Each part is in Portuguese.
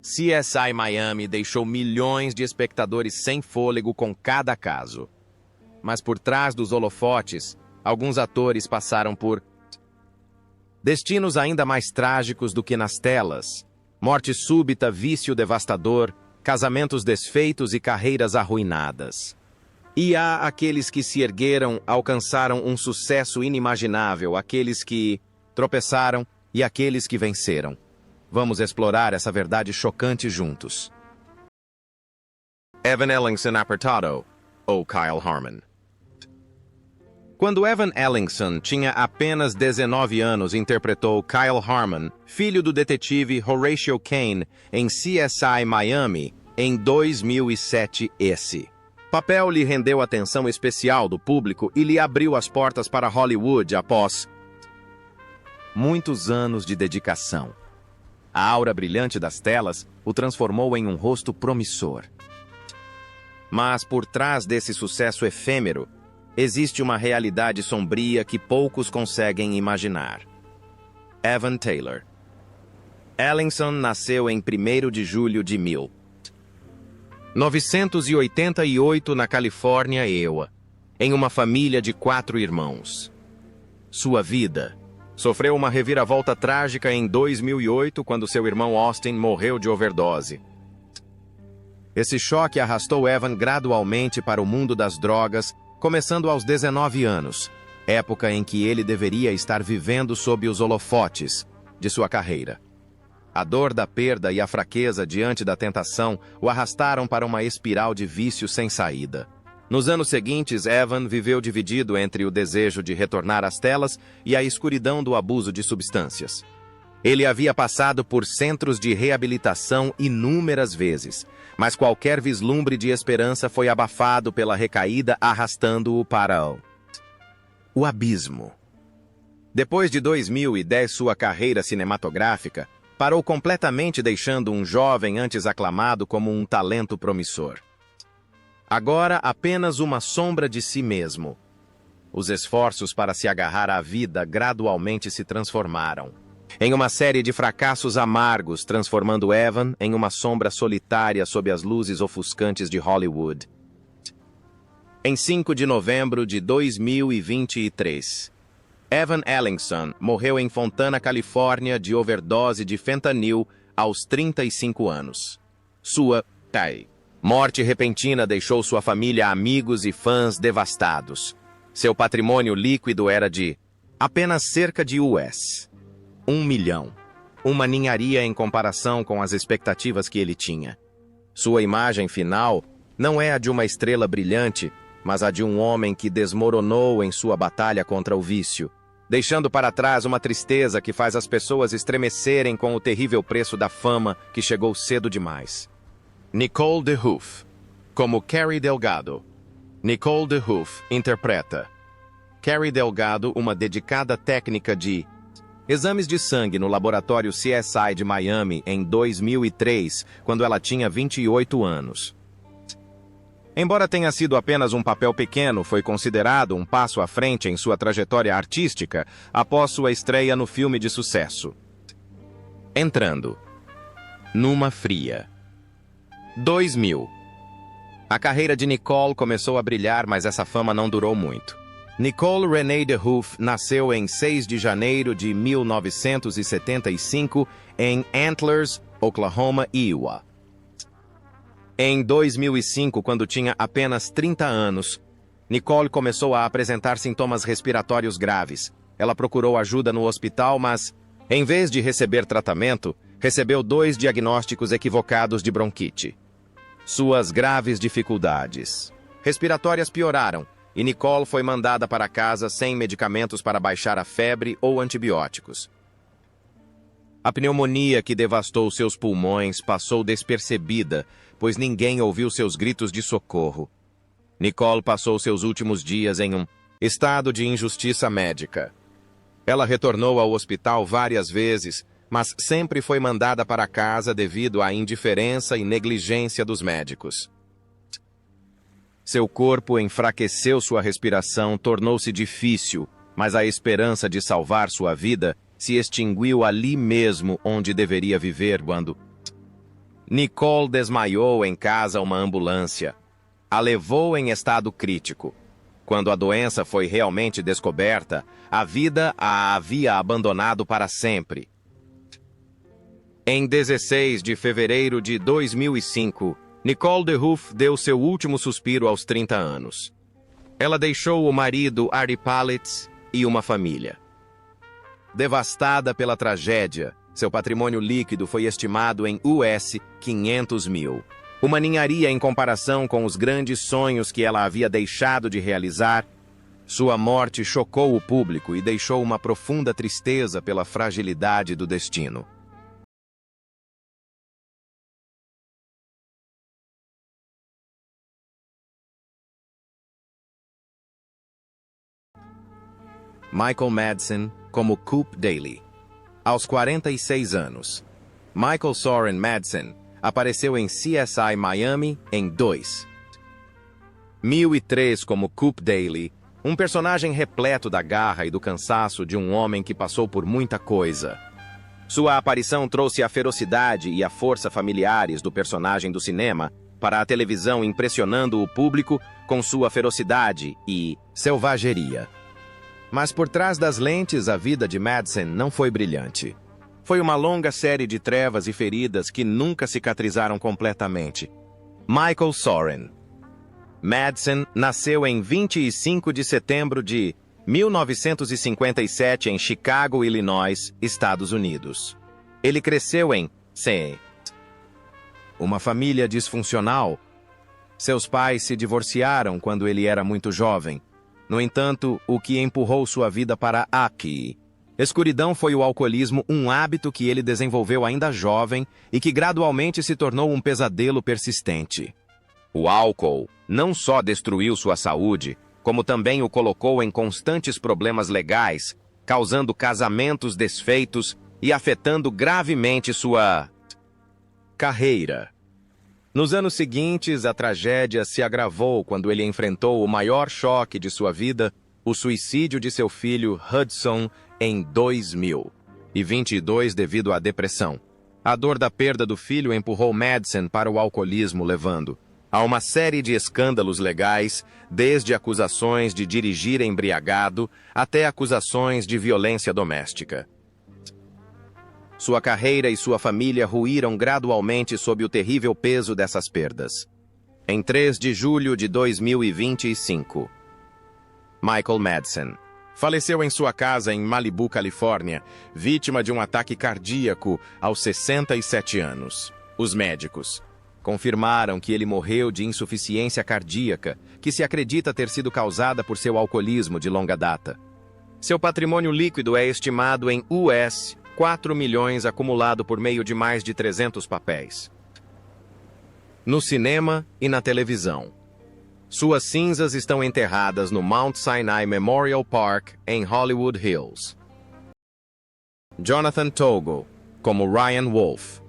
CSI Miami deixou milhões de espectadores sem fôlego com cada caso. Mas por trás dos holofotes, alguns atores passaram por destinos ainda mais trágicos do que nas telas. Morte súbita, vício devastador, casamentos desfeitos e carreiras arruinadas. E há aqueles que se ergueram, alcançaram um sucesso inimaginável, aqueles que tropeçaram e aqueles que venceram. Vamos explorar essa verdade chocante juntos. Evan Ellingson Apertado, ou Kyle Harmon. Quando Evan Ellingson tinha apenas 19 anos, interpretou Kyle Harmon, filho do detetive Horatio Kane, em CSI Miami, em 2007. Esse papel lhe rendeu atenção especial do público e lhe abriu as portas para Hollywood após muitos anos de dedicação. A aura brilhante das telas o transformou em um rosto promissor. Mas por trás desse sucesso efêmero, existe uma realidade sombria que poucos conseguem imaginar. Evan Taylor. Ellingson nasceu em 1º de julho de 1988 na Califórnia, EUA, em uma família de 4 irmãos. Sua vida sofreu uma reviravolta trágica em 2008, quando seu irmão Austin morreu de overdose. Esse choque arrastou Evan gradualmente para o mundo das drogas, começando aos 19 anos, época em que ele deveria estar vivendo sob os holofotes de sua carreira. A dor da perda e a fraqueza diante da tentação o arrastaram para uma espiral de vício sem saída. Nos anos seguintes, Evan viveu dividido entre o desejo de retornar às telas e a escuridão do abuso de substâncias. Ele havia passado por centros de reabilitação inúmeras vezes, mas qualquer vislumbre de esperança foi abafado pela recaída, arrastando-o para o abismo. Depois de 2010, sua carreira cinematográfica parou completamente, deixando um jovem antes aclamado como um talento promissor. Agora apenas uma sombra de si mesmo. Os esforços para se agarrar à vida gradualmente se transformaram em uma série de fracassos amargos, transformando Evan em uma sombra solitária sob as luzes ofuscantes de Hollywood. Em 5 de novembro de 2023, Evan Ellingson morreu em Fontana, Califórnia, de overdose de fentanil aos 35 anos. Sua morte repentina deixou sua família, amigos e fãs devastados. Seu patrimônio líquido era de apenas cerca de US$1 milhão. Uma ninharia em comparação com as expectativas que ele tinha. Sua imagem final não é a de uma estrela brilhante, mas a de um homem que desmoronou em sua batalha contra o vício, deixando para trás uma tristeza que faz as pessoas estremecerem com o terrível preço da fama que chegou cedo demais. Nicole DeHoof, como Carrie Delgado. Nicole DeHoof interpreta Carrie Delgado, uma dedicada técnica de exames de sangue no laboratório CSI de Miami em 2003, quando ela tinha 28 anos. Embora tenha sido apenas um papel pequeno, foi considerado um passo à frente em sua trajetória artística após sua estreia no filme de sucesso. Entrando numa fria. 2000. A carreira de Nicole começou a brilhar, mas essa fama não durou muito. Nicole Renee DeHoof nasceu em 6 de janeiro de 1975 em Antlers, Oklahoma, Iowa. Em 2005, quando tinha apenas 30 anos, Nicole começou a apresentar sintomas respiratórios graves. Ela procurou ajuda no hospital, mas, em vez de receber tratamento, recebeu 2 diagnósticos equivocados de bronquite. Suas graves dificuldades respiratórias pioraram e Nicole foi mandada para casa sem medicamentos para baixar a febre ou antibióticos. A pneumonia que devastou seus pulmões passou despercebida, pois ninguém ouviu seus gritos de socorro. Nicole passou seus últimos dias em um estado de injustiça médica. Ela retornou ao hospital várias vezes, mas sempre foi mandada para casa devido à indiferença e negligência dos médicos. Seu corpo enfraqueceu, sua respiração tornou-se difícil, mas a esperança de salvar sua vida se extinguiu ali mesmo onde deveria viver quando Nicole desmaiou em casa uma ambulância. A levou em estado crítico. Quando a doença foi realmente descoberta, a vida a havia abandonado para sempre. Em 16 de fevereiro de 2005, Nicole DeHoof deu seu último suspiro aos 30 anos. Ela deixou o marido Ari Palitz e uma família. Devastada pela tragédia, seu patrimônio líquido foi estimado em US 500 mil. Uma ninharia em comparação com os grandes sonhos que ela havia deixado de realizar. Sua morte chocou o público e deixou uma profunda tristeza pela fragilidade do destino. Michael Madsen como Coop Daly. Aos 46 anos, Michael Soren Madsen apareceu em CSI Miami em 2003 como Coop Daly, um personagem repleto da garra e do cansaço de um homem que passou por muita coisa. Sua aparição trouxe a ferocidade e a força familiares do personagem do cinema para a televisão, impressionando o público com sua ferocidade e selvageria. Mas por trás das lentes, a vida de Madsen não foi brilhante. Foi uma longa série de trevas e feridas que nunca cicatrizaram completamente. Michael Soren Madsen nasceu em 25 de setembro de 1957 em Chicago, Illinois, Estados Unidos. Ele cresceu em St. uma família disfuncional. Seus pais se divorciaram quando ele era muito jovem. No entanto, o que empurrou sua vida para aqui? Escuridão foi o alcoolismo, um hábito que ele desenvolveu ainda jovem e que gradualmente se tornou um pesadelo persistente. O álcool não só destruiu sua saúde, como também o colocou em constantes problemas legais, causando casamentos desfeitos e afetando gravemente sua carreira. Nos anos seguintes, a tragédia se agravou quando ele enfrentou o maior choque de sua vida, o suicídio de seu filho Hudson em 2022 devido à depressão. A dor da perda do filho empurrou Madsen para o alcoolismo, levando a uma série de escândalos legais, desde acusações de dirigir embriagado até acusações de violência doméstica. Sua carreira e sua família ruíram gradualmente sob o terrível peso dessas perdas. Em 3 de julho de 2025, Michael Madsen faleceu em sua casa em Malibu, Califórnia, vítima de um ataque cardíaco aos 67 anos. Os médicos confirmaram que ele morreu de insuficiência cardíaca, que se acredita ter sido causada por seu alcoolismo de longa data. Seu patrimônio líquido é estimado em US 4 milhões, acumulado por meio de mais de 300 papéis. No cinema e na televisão. Suas cinzas estão enterradas no Mount Sinai Memorial Park, em Hollywood Hills. Jonathan Togo, como Ryan Wolf.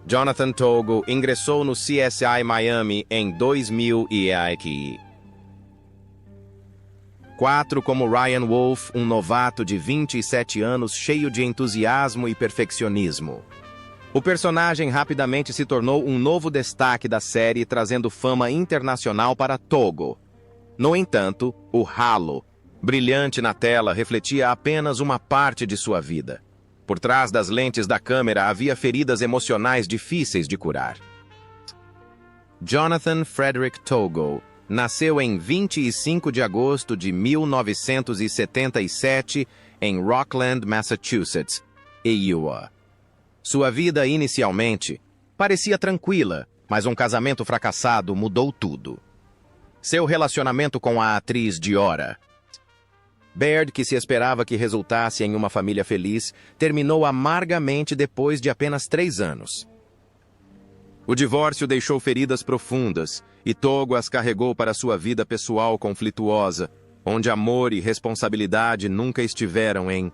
Jonathan Togo ingressou no CSI Miami em 2004 como Ryan Wolf, um novato de 27 anos cheio de entusiasmo e perfeccionismo. O personagem rapidamente se tornou um novo destaque da série, trazendo fama internacional para Togo. No entanto, o halo, brilhante na tela, refletia apenas uma parte de sua vida. Por trás das lentes da câmera havia feridas emocionais difíceis de curar. Jonathan Frederick Togo nasceu em 25 de agosto de 1977 em Rockland, Massachusetts, Iowa. Sua vida inicialmente parecia tranquila, mas um casamento fracassado mudou tudo. Seu relacionamento com a atriz Diora Baird, que se esperava que resultasse em uma família feliz, terminou amargamente depois de apenas 3 anos. O divórcio deixou feridas profundas e Togo as carregou para sua vida pessoal conflituosa, onde amor e responsabilidade nunca estiveram em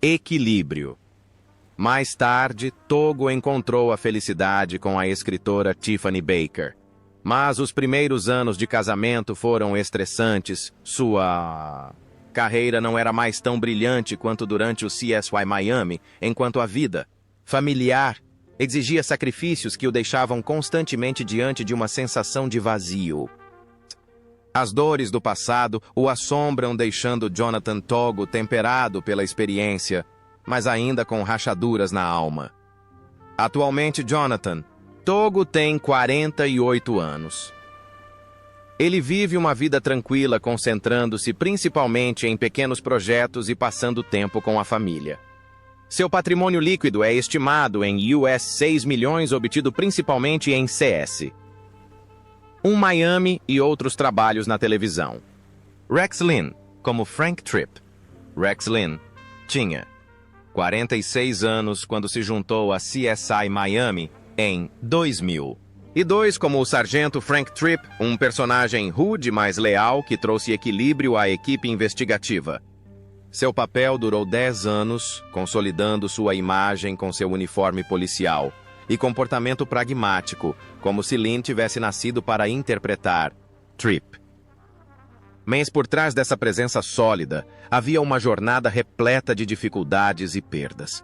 equilíbrio. Mais tarde, Togo encontrou a felicidade com a escritora Tiffany Baker. Mas os primeiros anos de casamento foram estressantes. Sua carreira não era mais tão brilhante quanto durante o CSI Miami, enquanto a vida familiar Exigia sacrifícios que o deixavam constantemente diante de uma sensação de vazio. As dores do passado o assombram, deixando Jonathan Togo temperado pela experiência, mas ainda com rachaduras na alma. Atualmente, Jonathan Togo tem 48 anos. Ele vive uma vida tranquila, concentrando-se principalmente em pequenos projetos e passando tempo com a família. Seu patrimônio líquido é estimado em US 6 milhões, obtido principalmente em CS. Miami e outros trabalhos na televisão. Rex Linn, como Frank Tripp. Rex Linn tinha 46 anos quando se juntou a CSI Miami em 2000. E dois, como o sargento Frank Tripp, um personagem rude, mas leal, que trouxe equilíbrio à equipe investigativa. Seu papel durou 10 anos, consolidando sua imagem com seu uniforme policial e comportamento pragmático, como se Linn tivesse nascido para interpretar Tripp. Mas por trás dessa presença sólida, havia uma jornada repleta de dificuldades e perdas.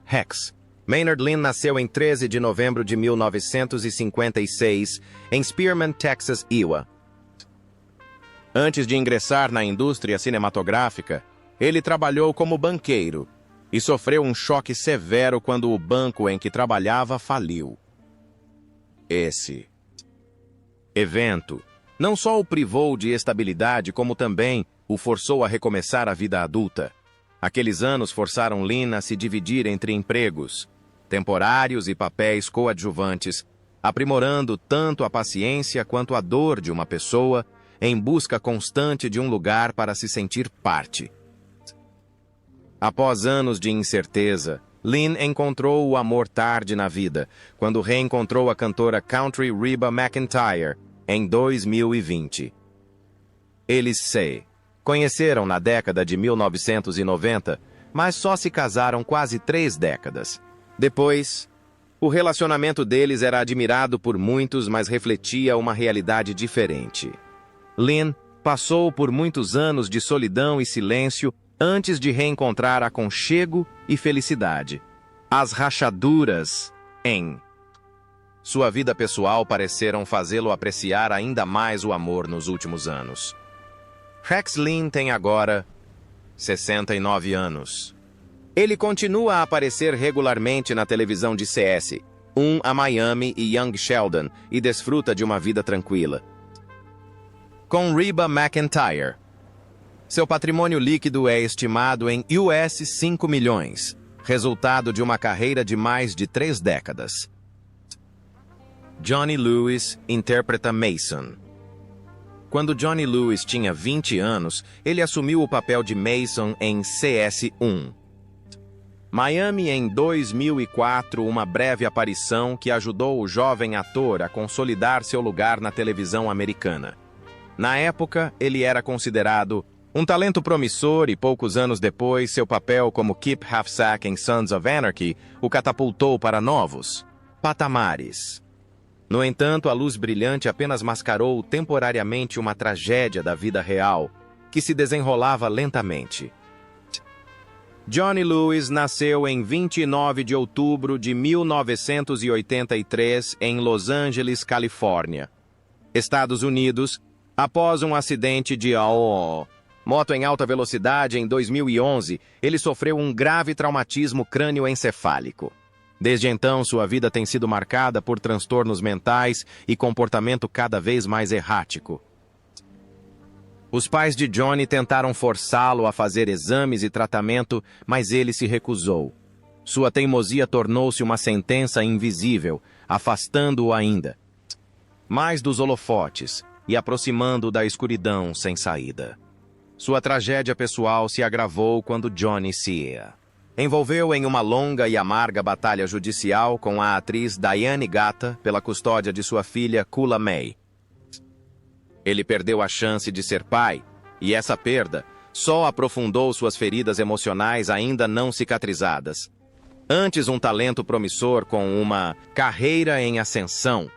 Rex Maynard Linn nasceu em 13 de novembro de 1956, em Spearman, Texas, Iowa. Antes de ingressar na indústria cinematográfica, ele trabalhou como banqueiro e sofreu um choque severo quando o banco em que trabalhava faliu. Esse evento não só o privou de estabilidade, como também o forçou a recomeçar a vida adulta. Aqueles anos forçaram Linn a se dividir entre empregos temporários e papéis coadjuvantes, aprimorando tanto a paciência quanto a dor de uma pessoa em busca constante de um lugar para se sentir parte. Após anos de incerteza, Linn encontrou o amor tarde na vida, quando reencontrou a cantora country Reba McEntire em 2020. Eles se conheceram na década de 1990, mas só se casaram quase 3 décadas. Depois, o relacionamento deles era admirado por muitos, mas refletia uma realidade diferente. Linn passou por muitos anos de solidão e silêncio antes de reencontrar aconchego e felicidade. As rachaduras em sua vida pessoal pareceram fazê-lo apreciar ainda mais o amor nos últimos anos. Rex Linn tem agora 69 anos. Ele continua a aparecer regularmente na televisão de CS, a Miami e Young Sheldon, e desfruta de uma vida tranquila. Com Reba McEntire, seu patrimônio líquido é estimado em US 5 milhões, resultado de uma carreira de mais de 3 décadas. Johnny Lewis interpreta Mason. Quando Johnny Lewis tinha 20 anos, ele assumiu o papel de Mason em CS1. Miami em 2004, uma breve aparição que ajudou o jovem ator a consolidar seu lugar na televisão americana. Na época, ele era considerado um talento promissor e poucos anos depois, seu papel como Kip Halfsack em Sons of Anarchy o catapultou para novos patamares. No entanto, a luz brilhante apenas mascarou temporariamente uma tragédia da vida real, que se desenrolava lentamente. Johnny Lewis nasceu em 29 de outubro de 1983 em Los Angeles, Califórnia, Estados Unidos, após um acidente de moto em alta velocidade em 2011. Ele sofreu um grave traumatismo crânioencefálico. Desde então, sua vida tem sido marcada por transtornos mentais e comportamento cada vez mais errático. Os pais de Johnny tentaram forçá-lo a fazer exames e tratamento, mas ele se recusou. Sua teimosia tornou-se uma sentença invisível, afastando-o ainda mais dos holofotes e aproximando-o da escuridão sem saída. Sua tragédia pessoal se agravou quando Johnny se envolveu em uma longa e amarga batalha judicial com a atriz Diane Gata pela custódia de sua filha Kula May. Ele perdeu a chance de ser pai, e essa perda só aprofundou suas feridas emocionais ainda não cicatrizadas. Antes um talento promissor com uma carreira em ascensão,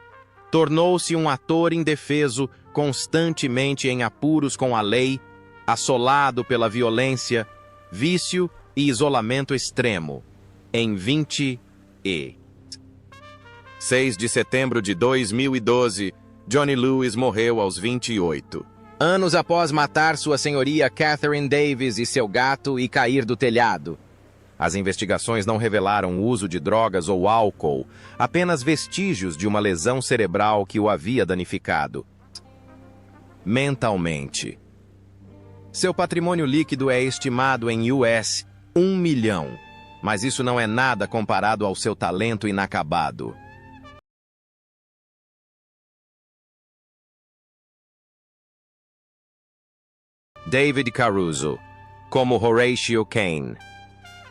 tornou-se um ator indefeso, constantemente em apuros com a lei, assolado pela violência, vício e isolamento extremo. Em 20 e 6 de setembro de 2012, Johnny Lewis morreu aos 28 anos após matar sua senhoria Catherine Davis e seu gato e cair do telhado. As investigações não revelaram o uso de drogas ou álcool, apenas vestígios de uma lesão cerebral que o havia danificado mentalmente. Seu patrimônio líquido é estimado em US 1 milhão, mas isso não é nada comparado ao seu talento inacabado. David Caruso, como Horatio Kane.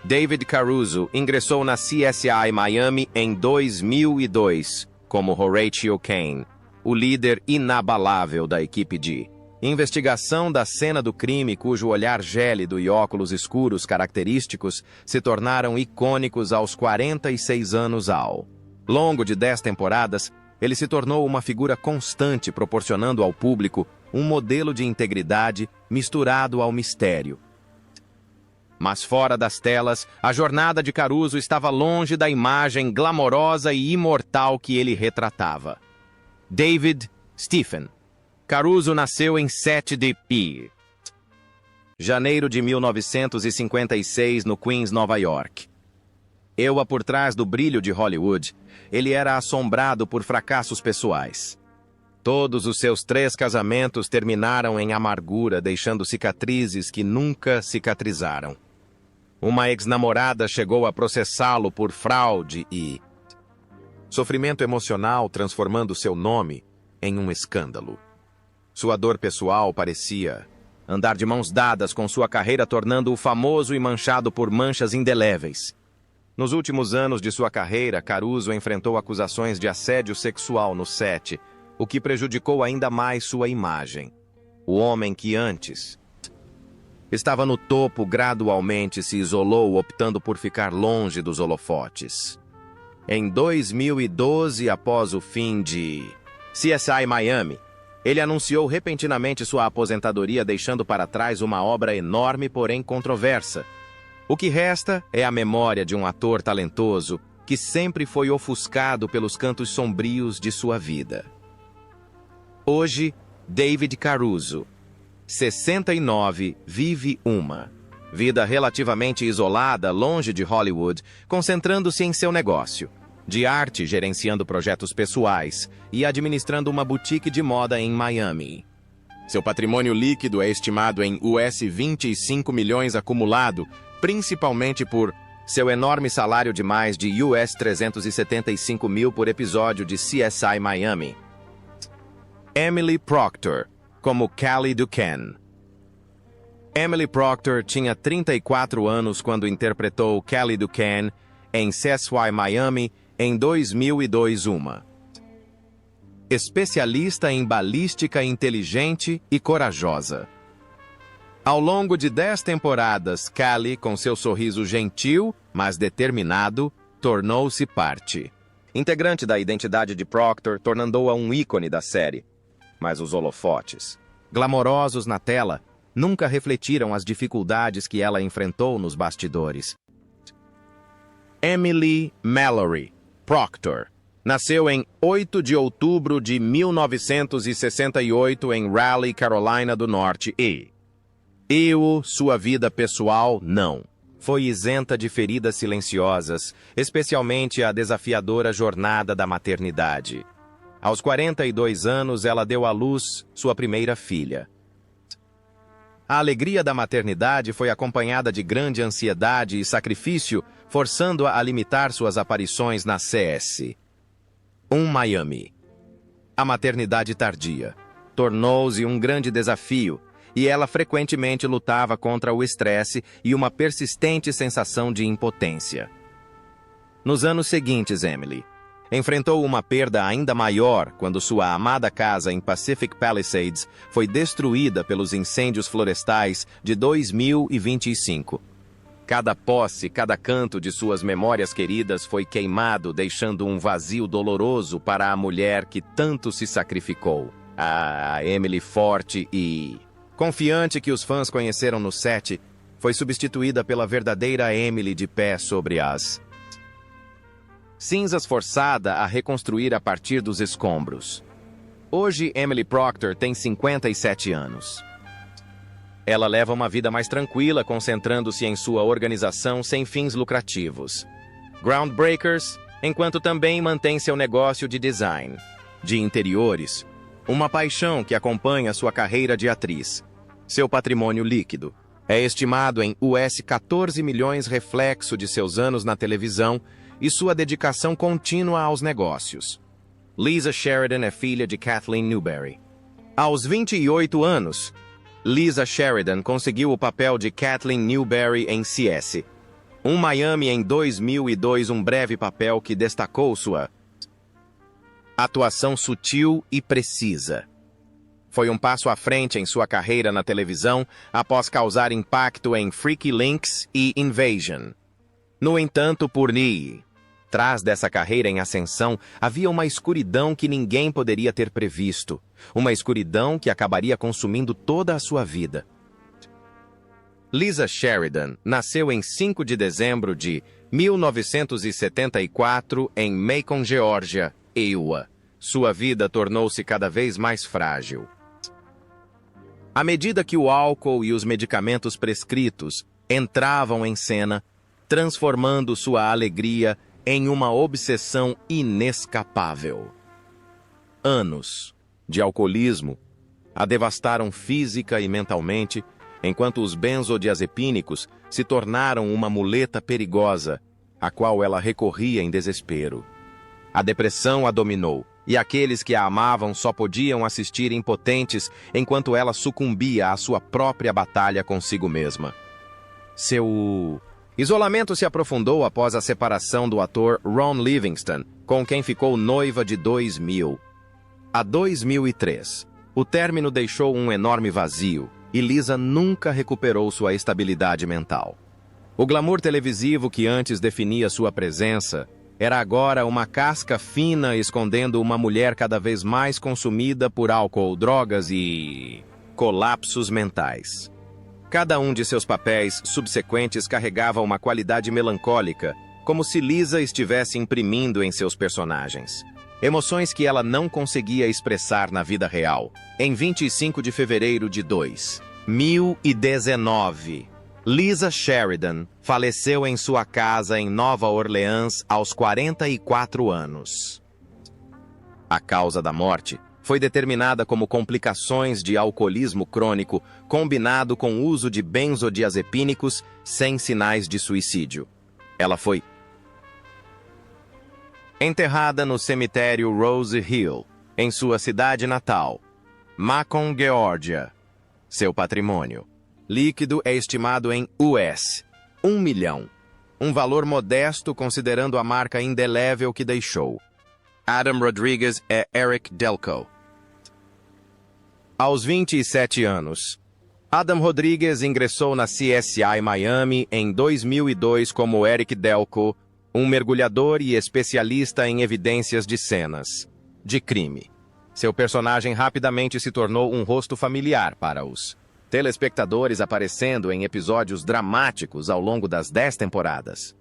David Caruso ingressou na CSI Miami em 2002 como Horatio Kane, o líder inabalável da equipe de investigação da cena do crime, cujo olhar gélido e óculos escuros característicos se tornaram icônicos aos 46 anos. Ao longo de 10 temporadas, ele se tornou uma figura constante, proporcionando ao público um modelo de integridade misturado ao mistério. Mas fora das telas, a jornada de Caruso estava longe da imagem glamourosa e imortal que ele retratava. David Stephen Caruso nasceu em 7 de janeiro de 1956 no Queens, Nova York. Por trás do brilho de Hollywood, ele era assombrado por fracassos pessoais. Todos os seus 3 casamentos terminaram em amargura, deixando cicatrizes que nunca cicatrizaram. Uma ex-namorada chegou a processá-lo por fraude e sofrimento emocional, transformando seu nome em um escândalo. Sua dor pessoal parecia andar de mãos dadas com sua carreira, tornando-o famoso e manchado por manchas indeléveis. Nos últimos anos de sua carreira, Caruso enfrentou acusações de assédio sexual no set, o que prejudicou ainda mais sua imagem. O homem que antes estava no topo gradualmente se isolou, optando por ficar longe dos holofotes. Em 2012, após o fim de CSI Miami, ele anunciou repentinamente sua aposentadoria, deixando para trás uma obra enorme, porém controversa. O que resta é a memória de um ator talentoso que sempre foi ofuscado pelos cantos sombrios de sua vida. Hoje, David Caruso, 69, vive uma vida relativamente isolada, longe de Hollywood, concentrando-se em seu negócio de arte, gerenciando projetos pessoais e administrando uma boutique de moda em Miami. Seu patrimônio líquido é estimado em US 25 milhões acumulado, principalmente por seu enorme salário de mais de US 375 mil por episódio de CSI Miami. Emily Proctor, como Callie Duquesne. Emily Proctor tinha 34 anos quando interpretou Callie Duquesne em CSI Miami em 2002. Uma especialista em balística inteligente e corajosa. Ao longo de 10 temporadas, Callie, com seu sorriso gentil, mas determinado, tornou-se parte integrante da identidade de Proctor, tornando-a um ícone da série. Mas os holofotes, glamourosos na tela, nunca refletiram as dificuldades que ela enfrentou nos bastidores. Emily Mallory Proctor nasceu em 8 de outubro de 1968 em Raleigh, Carolina do Norte sua vida pessoal não foi isenta de feridas silenciosas, especialmente a desafiadora jornada da maternidade. Aos 42 anos, ela deu à luz sua primeira filha. A alegria da maternidade foi acompanhada de grande ansiedade e sacrifício, forçando-a a limitar suas aparições na CS Miami. A maternidade tardia tornou-se um grande desafio, e ela frequentemente lutava contra o estresse e uma persistente sensação de impotência. Nos anos seguintes, Emily enfrentou uma perda ainda maior quando sua amada casa em Pacific Palisades foi destruída pelos incêndios florestais de 2025. Cada posse, cada canto de suas memórias queridas foi queimado, deixando um vazio doloroso para a mulher que tanto se sacrificou. A Emily, forte e confiante que os fãs conheceram no set, foi substituída pela verdadeira Emily, de pé sobre as cinzas forçada a reconstruir a partir dos escombros. Hoje, Emily Proctor tem 57 anos. Ela leva uma vida mais tranquila, concentrando-se em sua organização sem fins lucrativos. Groundbreakers, enquanto também mantém seu negócio de design, de interiores, uma paixão que acompanha sua carreira de atriz. Seu patrimônio líquido é estimado em US 14 milhões, reflexo de seus anos na televisão e sua dedicação contínua aos negócios. Lisa Sheridan é filha de Kathleen Newberry. Aos 28 anos, Lisa Sheridan conseguiu o papel de Kathleen Newberry em CS. Miami em 2002, um breve papel que destacou sua atuação sutil e precisa. Foi um passo à frente em sua carreira na televisão após causar impacto em Freaky Links e Invasion. No entanto, por trás dessa carreira em ascensão, havia uma escuridão que ninguém poderia ter previsto. Uma escuridão que acabaria consumindo toda a sua vida. Lisa Sheridan nasceu em 5 de dezembro de 1974 em Macon, Geórgia, Iowa. Sua vida tornou-se cada vez mais frágil. À medida que o álcool e os medicamentos prescritos entravam em cena, transformando sua alegria em uma obsessão inescapável. Anos de alcoolismo a devastaram física e mentalmente, enquanto os benzodiazepínicos se tornaram uma muleta perigosa, a qual ela recorria em desespero. A depressão a dominou, e aqueles que a amavam só podiam assistir impotentes enquanto ela sucumbia à sua própria batalha consigo mesma. Seu isolamento se aprofundou após a separação do ator Ron Livingston, com quem ficou noiva de 2000 a 2003. O término deixou um enorme vazio, e Lisa nunca recuperou sua estabilidade mental. O glamour televisivo que antes definia sua presença era agora uma casca fina escondendo uma mulher cada vez mais consumida por álcool, drogas e colapsos mentais. Cada um de seus papéis subsequentes carregava uma qualidade melancólica, como se Lisa estivesse imprimindo em seus personagens. Emoções que ela não conseguia expressar na vida real. Em 25 de fevereiro de 2019, Lisa Sheridan faleceu em sua casa em Nova Orleans aos 44 anos. A causa da morte foi determinada como complicações de alcoolismo crônico combinado com o uso de benzodiazepínicos sem sinais de suicídio. Ela foi enterrada no cemitério Rose Hill, em sua cidade natal, Macon, Geórgia. Seu patrimônio líquido é estimado em US 1 milhão, um valor modesto considerando a marca indelével que deixou. Adam Rodriguez é Eric Delco. Aos 27 anos, Adam Rodriguez ingressou na CSI Miami em 2002 como Eric Delco, um mergulhador e especialista em evidências de cenas de crime. Seu personagem rapidamente se tornou um rosto familiar para os telespectadores, aparecendo em episódios dramáticos ao longo das 10 temporadas.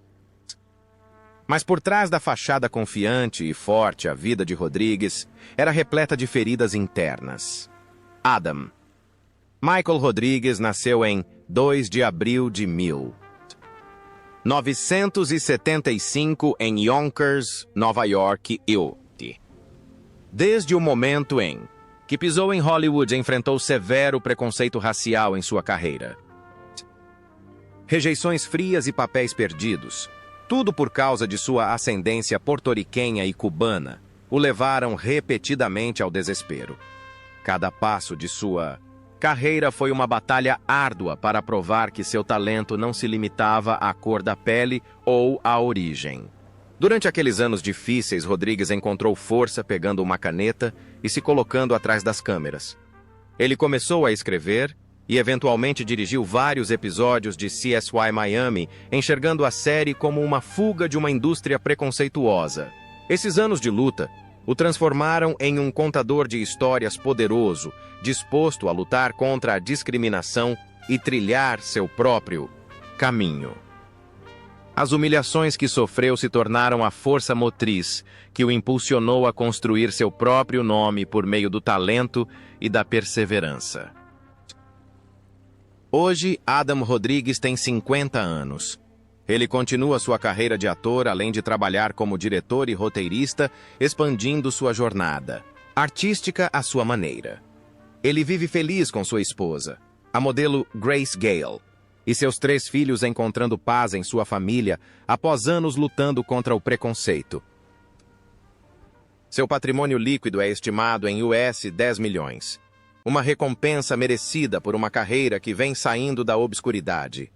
Mas por trás da fachada confiante e forte, a vida de Rodriguez era repleta de feridas internas. Adam Michael Rodriguez nasceu em 2 de abril de 1975 em Yonkers, Nova York, USA. Desde o momento em que pisou em Hollywood, enfrentou severo preconceito racial em sua carreira. Rejeições frias e papéis perdidos, tudo por causa de sua ascendência porto-riquenha e cubana, o levaram repetidamente ao desespero. Cada passo de sua carreira foi uma batalha árdua para provar que seu talento não se limitava à cor da pele ou à origem. Durante aqueles anos difíceis, Rodriguez encontrou força pegando uma caneta e se colocando atrás das câmeras. Ele começou a escrever e eventualmente dirigiu vários episódios de CSI Miami, enxergando a série como uma fuga de uma indústria preconceituosa. Esses anos de luta o transformaram em um contador de histórias poderoso, disposto a lutar contra a discriminação e trilhar seu próprio caminho. As humilhações que sofreu se tornaram a força motriz que o impulsionou a construir seu próprio nome por meio do talento e da perseverança. Hoje, Adam Rodrigues tem 50 anos. Ele continua sua carreira de ator, além de trabalhar como diretor e roteirista, expandindo sua jornada artística à sua maneira. Ele vive feliz com sua esposa, a modelo Grace Gale, e seus 3 filhos encontrando paz em sua família após anos lutando contra o preconceito. Seu patrimônio líquido é estimado em US 10 milhões. Uma recompensa merecida por uma carreira que vem saindo da obscuridade.